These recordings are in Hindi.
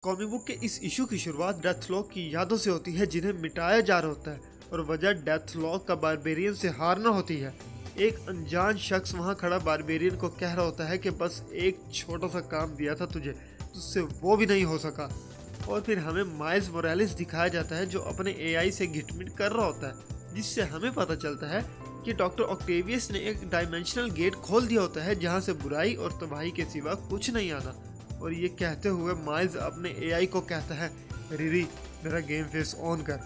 कॉमिक बुक के इस इशू की शुरुआत डेथलॉक की यादों से होती है जिन्हें मिटाया जा रहा होता है, और वजह डेथलॉक का बारबेरियन से हारना होती है। एक अनजान शख्स वहां खड़ा बारबेरियन को कह रहा होता है कि बस एक छोटा सा काम दिया था तुझे, तुझसे वो भी नहीं हो सका। और फिर हमें माइल्स मोरालेस दिखाया जाता है जो अपने एआई से घिटमिट कर रहा होता है, जिससे हमें पता चलता है कि डॉक्टर ऑक्टेवियस ने एक डायमेंशनल गेट खोल दिया होता है जहां से बुराई और तबाही के सिवा कुछ नहीं आना। और ये कहते हुए माइल्स अपने एआई को कहता है, रिरी मेरा गेम फेस ऑन कर।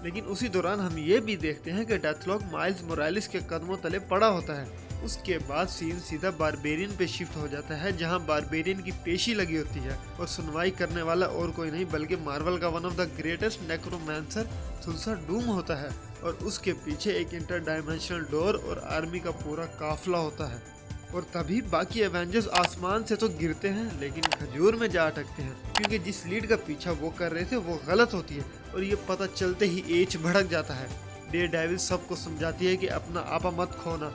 लेकिन उसी दौरान हम ये भी देखते हैं कि डेथलॉक माइल्स मोरालेस के कदमों तले पड़ा होता है। उसके बाद सीन सीधा बारबेरियन पे शिफ्ट हो जाता है जहां बारबेरियन की पेशी लगी होती है और सुनवाई करने वाला और कोई नहीं बल्कि मार्वल का one of the greatest necromancer Thulsa Doom होता है, और उसके पीछे एक इंटर डायमेंशनल डोर और आर्मी का पूरा काफिला होता है। और तभी बाकी एवेंजर्स आसमान से तो गिरते हैं लेकिन खजूर में जा अटकते हैं, क्योंकि जिस लीड का पीछा वो कर रहे थे वो गलत होती है, और ये पता चलते ही एज भड़क जाता है। डेयरडेविल सबको समझाती है कि अपना आपा मत खोना,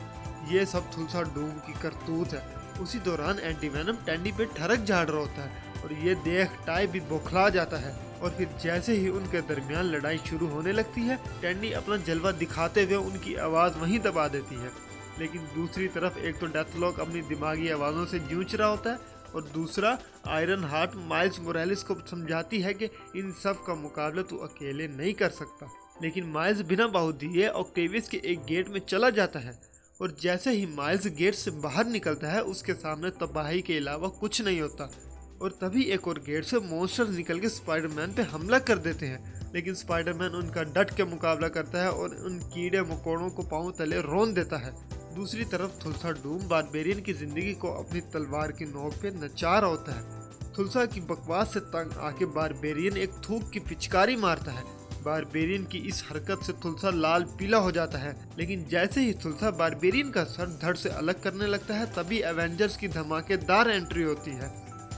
ये सब थुल्सा डूम की करतूत है। उसी दौरान एंटीवेनम टैंडी पे ठरक झाड़ रहा होता है, और ये देख टाई भी बौखला जाता है। और फिर जैसे ही उनके दरमियान लड़ाई शुरू होने लगती है, टैंडी अपना जलवा दिखाते हुए उनकी आवाज़ वहीं दबा देती है। लेकिन दूसरी तरफ एक तो डेथलॉक अपनी दिमागी आवाज़ों से जूझ रहा होता है, और दूसरा आयरन हार्ट माइल्स मोरालेस को समझाती है कि इन सब का मुकाबला तू अकेले नहीं कर सकता। लेकिन माइल्स बिना बाहु दिए ऑक्टेवियस के एक गेट में चला जाता है, और जैसे ही माइल्स गेट से बाहर निकलता है उसके सामने तबाही के अलावा कुछ नहीं होता। और तभी एक और गेट से मॉन्स्टर्स निकल के स्पाइडरमैन पे हमला कर देते हैं, लेकिन स्पाइडरमैन उनका डट के मुकाबला करता है और उन कीड़े मकोड़ों को पांव तले रोन देता है। दूसरी तरफ थुल्सा डूम बारबेरियन की जिंदगी को अपनी तलवार की नोक पे नचा रहा होता है। थुल्सा की बकवास से तंग आके बारबेरियन एक थूक की पिचकारी मारता है। बारबेरियन की इस हरकत से थुल्सा लाल पीला हो जाता है, लेकिन जैसे ही थुल्सा बारबेरियन का सर धड़ से अलग करने लगता है तभी एवेंजर्स की धमाकेदार एंट्री होती है,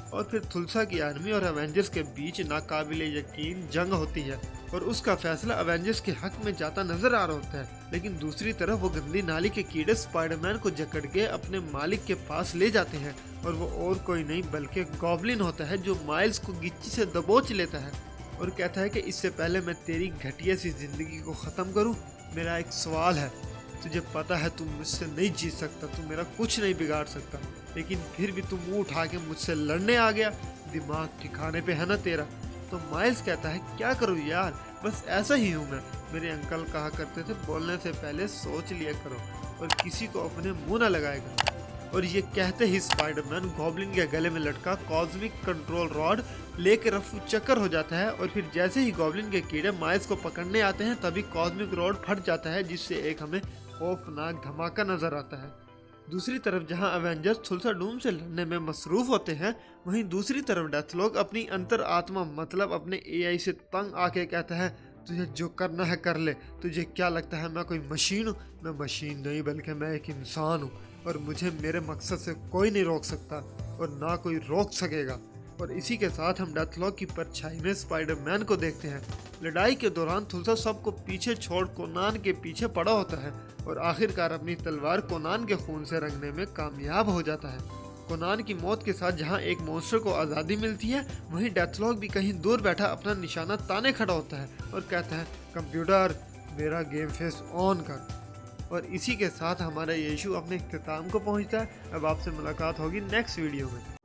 और फिर थुल्सा की आर्मी और एवेंजर्स के बीच नाकाबिले यकीन जंग होती है, और उसका फैसला एवेंजर्स के हक में जाता नजर आ रहा होता है। लेकिन दूसरी तरफ वो गंदी नाली के कीड़े स्पाइडरमैन को जकड़ के अपने मालिक के पास ले जाते हैं, और वो और कोई नहीं बल्कि गॉब्लिन होता है जो माइल्स को गिच्ची से दबोच लेता है और कहता है कि इससे पहले मैं तेरी घटिया सी जिंदगी को ख़त्म करूं, मेरा एक सवाल है। तुझे पता है तुम मुझसे नहीं जीत सकता, तुम मेरा कुछ नहीं बिगाड़ सकता, लेकिन फिर भी तुम मुंह उठा के मुझसे लड़ने आ गया, दिमाग ठिकाने पे है ना तेरा। तो माइल्स कहता है क्या करूँ यार, बस ऐसा ही हूँ मैं। मेरे अंकल कहा करते थे बोलने से पहले सोच लिया करो और किसी को अपने मुंह ना लगाया करो। और ये कहते ही स्पाइडरमैन गॉब्लिन के गले में लटका कॉस्मिक कंट्रोल रॉड लेकर रफू चक्कर हो जाता है, और फिर जैसे ही गॉब्लिन के कीड़े माइल्स को पकड़ने आते हैं तभी कॉस्मिक रॉड फट जाता है, जिससे एक हमें खौफनाक धमाका नजर आता है। दूसरी तरफ जहां एवेंजर्स थुल्सा डूम से लड़ने में मसरूफ होते हैं, वहीं दूसरी तरफ डेथलॉक अपनी अंतर आत्मा मतलब अपने एआई से तंग आके कहता है तुझे जो करना है कर ले, तुझे क्या लगता है मैं कोई मशीन हूँ? मैं मशीन नहीं बल्कि मैं एक इंसान हूँ, और मुझे मेरे मकसद से कोई नहीं रोक सकता और ना कोई रोक सकेगा। और इसी के साथ हम डेथलॉक की परछाई में स्पाइडरमैन को देखते हैं। लड़ाई के दौरान थुल्सा सबको पीछे छोड़ कोनान के पीछे पड़ा होता है और आखिरकार अपनी तलवार कोनान के खून से रंगने में कामयाब हो जाता है। कोनान की मौत के साथ जहां एक मॉन्स्टर को आज़ादी मिलती है, वहीं डेथलॉक भी कहीं दूर बैठा अपना निशाना ताने खड़ा होता है और कहता है कंप्यूटर मेरा गेम फेस ऑन कर। और इसी के साथ हमारा ये इशू अपने इख्तिताम को पहुंचता है। अब आपसे मुलाकात होगी नेक्स्ट वीडियो में।